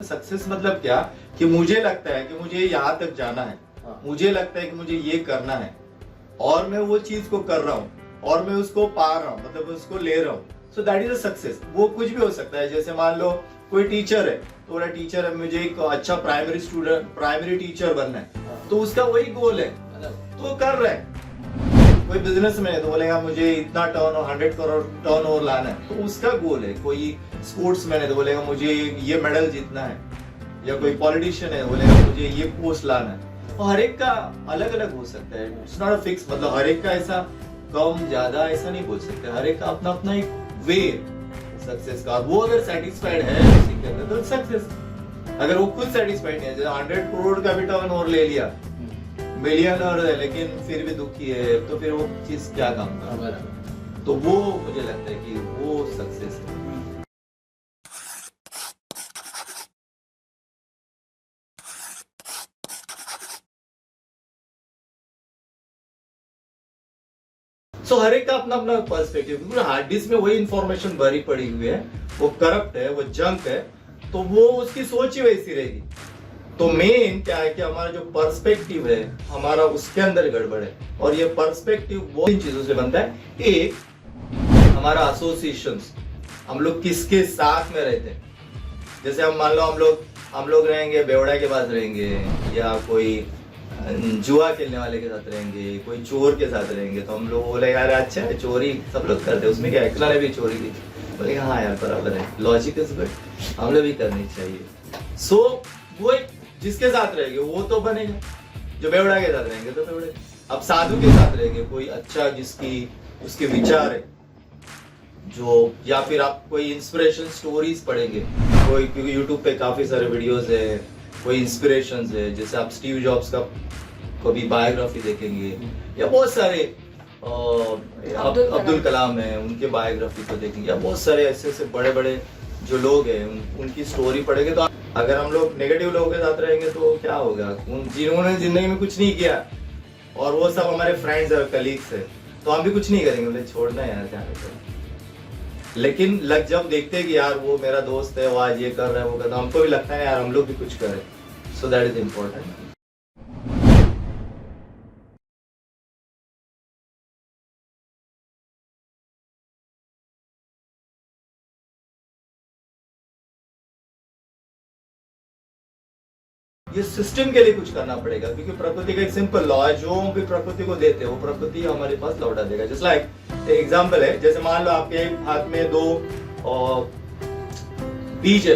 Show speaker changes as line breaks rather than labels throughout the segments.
Success मतलब क्या कि मुझे लगता है कि मुझे यहाँ तक जाना है, मुझे लगता है कि मुझे ये करना है और मैं वो चीज को कर रहा हूँ और मैं उसको पा रहा हूँ, मतलब उसको ले रहा हूँ, so that is a success. वो कुछ भी हो सकता है, जैसे मान लो कोई टीचर है, तो बोला टीचर है, मुझे एक अच्छा प्राइमरी टीचर बनना है, तो उसका वही गोल है, तो कर रहा है। कोई बिजनेसमैन है तो बोलेगा मुझे इतना 100 करोड़ टर्नओवर लाना है, तो उसका गोल है। कोई स्पोर्ट्समैन है तो बोलेगा मुझे ये मेडल जीतना है, या कोई पॉलिटिशियन है बोलेगा मुझे ये पोस्ट लाना है। और हर एक का अलग अलग हो सकता है, इट्स नॉट अ फिक्स, मतलब हर एक का ऐसा कम ज्यादा ऐसा नहीं बोल सकते, हर एक का अपना अपना एक वे सक्सेस का। वो अगर सेटिस्फाइड है उसी के अंदर तो सक्सेस। अगर वो खुद सेटिस्फाइड नहीं है, जैसे 100 करोड़ का भी टर्नओवर ले लिया, मिलियनर है लेकिन फिर भी दुखी है, तो फिर वो चीज क्या काम का। तो वो मुझे लगता है कि वो सक्सेस है। सो हर एक का अपना अपना पर्सपेक्टिव। हार्ड डिस्क में वही इंफॉर्मेशन भरी पड़ी हुई है, वो करप्ट है, वो जंक है, तो वो उसकी सोच ही वैसी रहेगी। तो मेन क्या है कि हमारा जो पर्सपेक्टिव है हमारा उसके अंदर गड़बड़ है। और ये पर्सपेक्टिव वो इन चीजों से बनता है, एक हमारा एसोसिएशंस, हम लोग किसके साथ में रहते हैं। जैसे हम मान लो हम लोग रहेंगे बेवड़ा के पास रहेंगे, या कोई जुआ खेलने वाले के साथ रहेंगे, कोई चोर के साथ रहेंगे, तो हम लोग बोले यार अच्छा है, चोरी सब लोग करते हैं, उसमें क्या इतना ने भी चोरी की, बोले हाँ यार बराबर है, लॉजिक इज गुड, हम लोग भी करनी चाहिए। सो वो जिसके साथ रहेंगे वो तो बनेगा, जो बेवड़ा के साथ रहेंगे तो बेवड़े। अब साधु के साथ रहेंगे, कोई अच्छा जिसकी उसके विचार है, जो, या फिर आप कोई इंस्पिरेशन स्टोरीज पढ़ेंगे, कोई, क्योंकि यूट्यूब पे काफी सारे वीडियोस है, कोई इंस्पिरेशंस है, जैसे आप स्टीव जॉब्स का कभी बायोग्राफी देखेंगे, या बहुत सारे अब्दुल कलाम है उनके बायोग्राफी को देखेंगे, या बहुत सारे ऐसे बड़े बड़े जो लोग हैं उनकी स्टोरी पढ़ेंगे। तो अगर हम लोग नेगेटिव लोगों के साथ रहेंगे तो क्या होगा, जिन्होंने जिंदगी में कुछ नहीं किया और वो सब हमारे फ्रेंड्स और कलीग्स है, तो हम भी कुछ नहीं करेंगे, बोले छोड़ना है यार क्या करते। लेकिन जब देखते हैं कि यार वो मेरा दोस्त है, वो आज ये कर रहा है, वो कर रहा है, हमको भी लगता है यार हम लोग भी कुछ करें। So that is important. ये सिस्टम के लिए कुछ करना पड़ेगा, क्योंकि प्रकृति का एक सिंपल लॉ है, जो भी प्रकृति को देते हैं वो प्रकृति हमारे पास लौटा देगा। जस्ट लाइक एग्जांपल है, जैसे मान लो आपके हाथ में दो बीज है,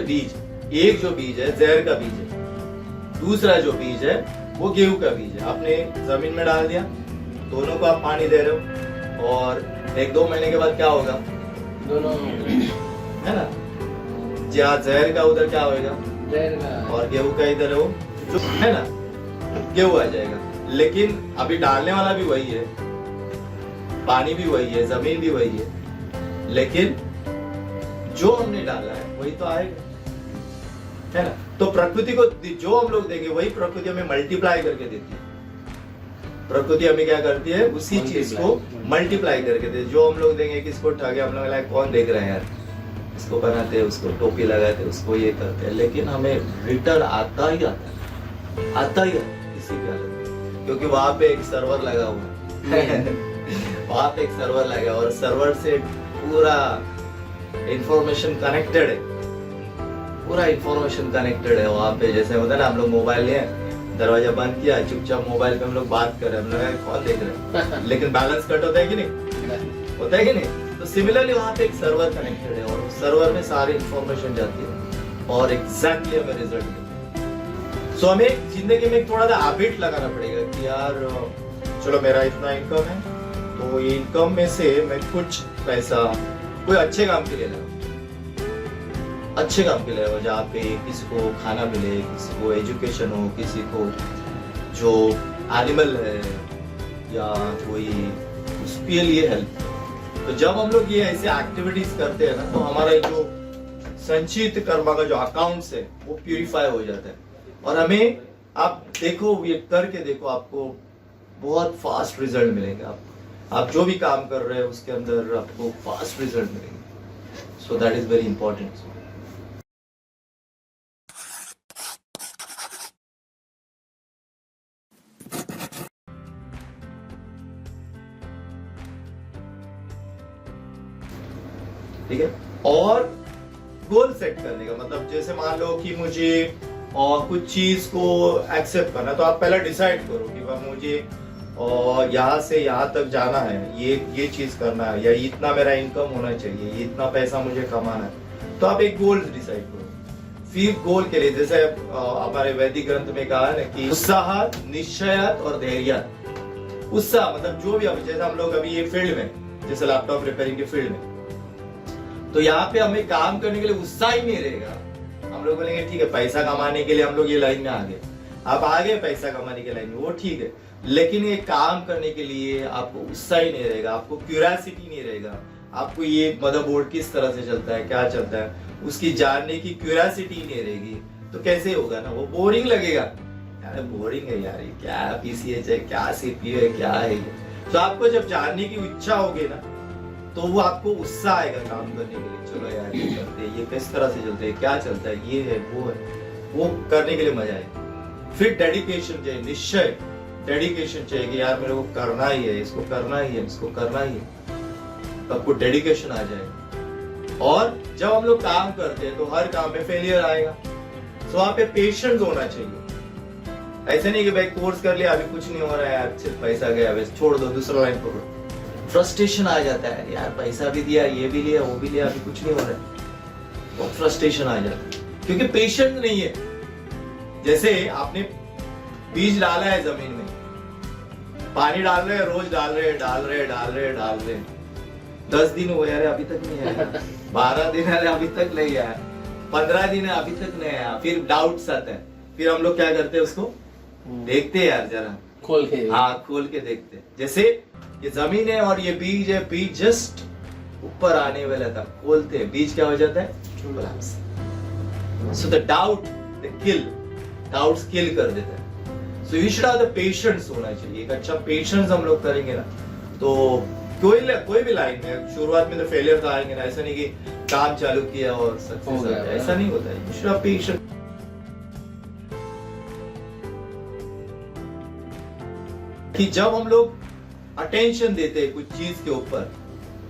एक जो बीज है जहर का बीज है, दूसरा जो बीज है वो गेहूं का बीज है। आपने जमीन में डाल दिया, दोनों को आप पानी दे रहे हो, और 1-2 महीने के बाद क्या होगा, दोनों है ना, जहाँ जहर का उधर क्या होगा, और गेहूं का इधर हो, है ना, गेहूं आ जाएगा। लेकिन अभी डालने वाला भी वही है, पानी भी वही है, जमीन भी वही है, लेकिन जो हमने डाला है वही तो आएगा, है ना। तो प्रकृति को जो हम लोग देंगे वही प्रकृति हमें मल्टीप्लाई करके देती है। प्रकृति हमें क्या करती है, उसी चीज को मल्टीप्लाई करके देती है। जो हम लोग देंगे, किसको ठगे, हम लोग लाइक कौन देख रहे हैं यार, इसको बनाते हैं, उसको टोपी लगाते हैं, उसको ये करते हैं, लेकिन हमें रिटर्न आता ही आता ही किसी भी हालत में, क्योंकि वहां पे एक सर्वर लगा हुआ है वहां पे एक सर्वर लगा और सर्वर से पूरा इंफॉर्मेशन कनेक्टेड है, पूरा इंफॉर्मेशन कनेक्टेड है वहां पे। जैसे होता है ना, हम लोग मोबाइल लिए, दरवाजा बंद किया, चुपचाप मोबाइल पे हम लोग बात कर रहे हैं, हम लोग कॉल देख रहे हैं लेकिन बैलेंस कट होता है कि नहीं, होता है कि नहीं। तो सिमिलरली वहां पे एक सर्वर कनेक्टेड है, और सर्वर में सारी इंफॉर्मेशन जाती है और एग्जैक्टली हमें रिजल्ट मिलता है। सो हमें जिंदगी में थोड़ा सा हैबिट लगाना पड़ेगा कि यार चलो मेरा इतना इनकम है, तो ये इनकम में से मैं कुछ पैसा कोई अच्छे काम के लिए लगाऊं, अच्छे काम के लिए, जहाँ पे किसी को खाना मिले, किसी को एजुकेशन हो, किसी को जो एनिमल है या कोई उसके लिए हेल्प। तो जब हम लोग ये ऐसे एक्टिविटीज करते हैं ना, तो हमारा जो संचित कर्म का जो अकाउंट्स है वो प्यूरिफाई हो जाता है। और हमें आप देखो, ये करके देखो, आपको बहुत फास्ट रिजल्ट मिलेगा। आप जो भी काम कर रहे हैं उसके अंदर आपको फास्ट रिजल्ट मिलेंगे। So that is very important. ठीक है। और गोल सेट करने का मतलब जैसे मान लो कि मुझे और कुछ चीज को एक्सेप्ट करना, तो आप पहले डिसाइड करो कि भाई मुझे और यहाँ से यहाँ तक जाना है, ये चीज करना है, या इतना मेरा इनकम होना चाहिए, ये इतना पैसा मुझे कमाना है, तो आप एक गोल डिसाइड करो। फिर गोल के लिए जैसे हमारे वैदिक ग्रंथ में कहा है ना कि उत्साह, निश्चय और धैर्य। उत्साह मतलब जो भी जैसे हम लोग अभी ये फील्ड में, जैसे लैपटॉप रिपेयरिंग के फील्ड में, तो यहाँ पे हमें काम करने के लिए उत्साह ही नहीं रहेगा। हम लोग बोलेंगे ठीक है पैसा कमाने के लिए हम लोग ये लाइन में आ गए, आप आ गए पैसा कमाने के लाइन में, वो ठीक है, लेकिन ये काम करने के लिए आपको उत्साह ही नहीं रहेगा, आपको क्यूरियोसिटी नहीं रहेगा, आपको ये मदरबोर्ड किस तरह से चलता है, क्या चलता है, उसकी जानने की क्यूरियोसिटी नहीं रहेगी, तो कैसे होगा ना, वो बोरिंग लगेगा। यार बोरिंग है यार, ये क्या पीसीएच है, क्या सीपीयू है, क्या है ये। तो आपको जब जानने की इच्छा होगी ना, तो वो आपको उत्साह आएगा काम करने के लिए। चलो यार ये करते हैं, ये किस तरह से चलते हैं, क्या चलता है, ये है वो करने के लिए मजा आएगा। फिर डेडिकेशन चाहिए, निश्चय, डेडिकेशन चाहिए कि यार मेरे को करना ही है, इसको करना ही है, इसको करना ही है, तो आपको डेडिकेशन आ जाएगा। और जब हम लोग काम करते हैं तो हर काम में फेलियर आएगा, तो वहां पे पेशेंस होना चाहिए। ऐसे नहीं कि भाई कोर्स कर लिया अभी कुछ नहीं हो रहा है यार, सिर्फ पैसा गया, बस छोड़ दो, दूसरा लाइन पकड़ो। फ्रस्ट्रेशन आ जाता है, यार पैसा भी दिया, ये भी लिया, वो भी लिया, अभी कुछ नहीं हो रहा है, बहुत फ्रस्ट्रेशन आ जाता है, क्योंकि पेशेंस नहीं है। जैसे आपने बीज डाला है जमीन में, पानी डाल रहे हैं, रोज डाल रहे, 10 दिन हो गए अभी तक नहीं आया, 12 दिन है अभी तक नहीं आया, 15 दिन है अभी तक नहीं आया, फिर डाउट्स आता है, फिर हम लोग क्या करते हैं, उसको देखते हैं यार जरा खोल के, हाँ खोल के देखते हैं। जैसे ये जमीन है और ये बीज है, बीज जस्ट ऊपर आने वाला था, खोलते हैं, बीज क्या हो जाता है, सो द डाउट डाउट्स किल कर देता है। So you should have the patience होना चाहिए, एक अच्छा पेशेंस हम लोग करेंगे ना, तो कोई भी लाइन में शुरुआत में तो फेलियर तो आएंगे ना, ऐसा नहीं कि काम चालू किया और सक्सेस आ गया, ऐसा नहीं होता है। यू शुड हैव पेशेंस कि जब हम लोग अटेंशन देते हैं कुछ चीज के ऊपर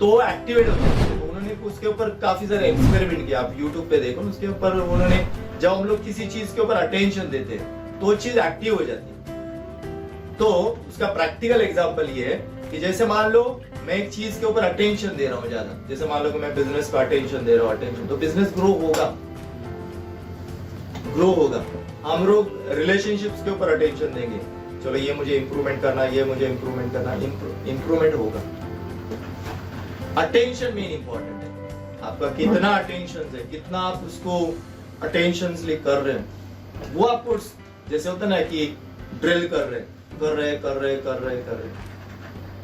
तो एक्टिवेट होता है। तो उन्होंने उसके ऊपर काफी सारे एक्सपेरिमेंट किया, आप YouTube पे देखो, उसके ऊपर उन्होंने जब हम लोग किसी चीज के ऊपर अटेंशन देते हैं तो वो चीज एक्टिव हो जाती है। तो उसका प्रैक्टिकल एग्जांपल ये है कि जैसे मान लो मैं एक चीज के ऊपर अटेंशन दे रहा हूँ ज्यादा, जैसे मान लो कि मैं बिजनेस को अटेंशन दे रहा हूँ, अटेंशन, तो बिजनेस ग्रो होगा। हम लोग रिलेशनशिप्स के ऊपर अटेंशन देंगे, चलो ये मुझे इंप्रूवमेंट करना, ये मुझे इंप्रूवमेंट करना, इंप्रूवमेंट होगा। अटेंशन मेन इंपॉर्टेंट है, आपका कितना अटेंशन है, कितना आप उसको अटेंशनली कर रहे हैं, वो आपको जैसे होता है ना कि ड्रिल कर रहे,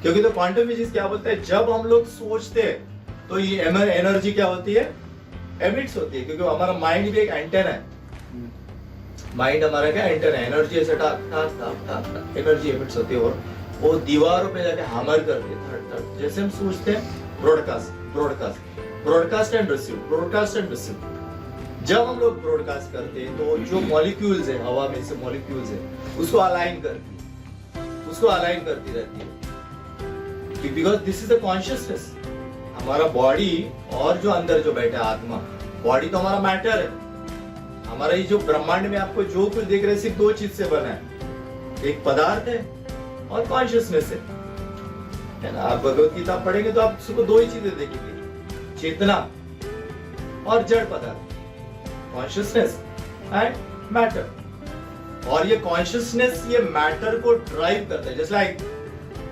क्योंकि तो क्वांटम फिजिक्स क्या बोलता है, जब हम लोग सोचते हैं तो ये एनर्जी क्या होती है, एमिट्स होती है, क्योंकि हमारा माइंड भी एक एंटेना है। माइंड हमारा क्या एंटेना है, एनर्जी ऐसे टाक एनर्जी एमिट्स होती है और वो दीवारों पे जाके हैमर करती है, जैसे हम सोचते हैं ब्रॉडकास्ट एंड रिसीव। जब हम लोग ब्रॉडकास्ट करते हैं तो जो मॉलिक्यूल्स है, हवा में से मॉलिक्यूल्स है, उसको अलाइन करती रहती है, because this is the consciousness. हमारा बॉडी और जो अंदर जो बैठा है आत्मा, बॉडी तो हमारा मैटर है, हमारा ये जो ब्रह्मांड में आपको जो कुछ देख रहे हैं सिर्फ 2 चीज से बना है, एक पदार्थ है और कॉन्शियसनेस है ना। आप भगवत गीता पढ़ेंगे तो आप सुबह 2 ही चीजें देखेंगे, चेतना और जड़ पदार्थ, कॉन्शियसनेस एंड मैटर। और ये कॉन्शियसनेस ये मैटर को ड्राइव करता है, जैसे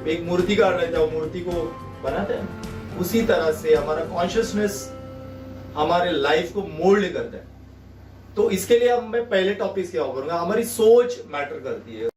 एक मूर्तिकार रहता है, वो मूर्ति को बनाता है, उसी तरह से हमारा कॉन्शियसनेस हमारे लाइफ को मोल्ड करता है। तो इसके लिए मैं पहले टॉपिक क्या करूंगा, हमारी सोच मैटर करती है।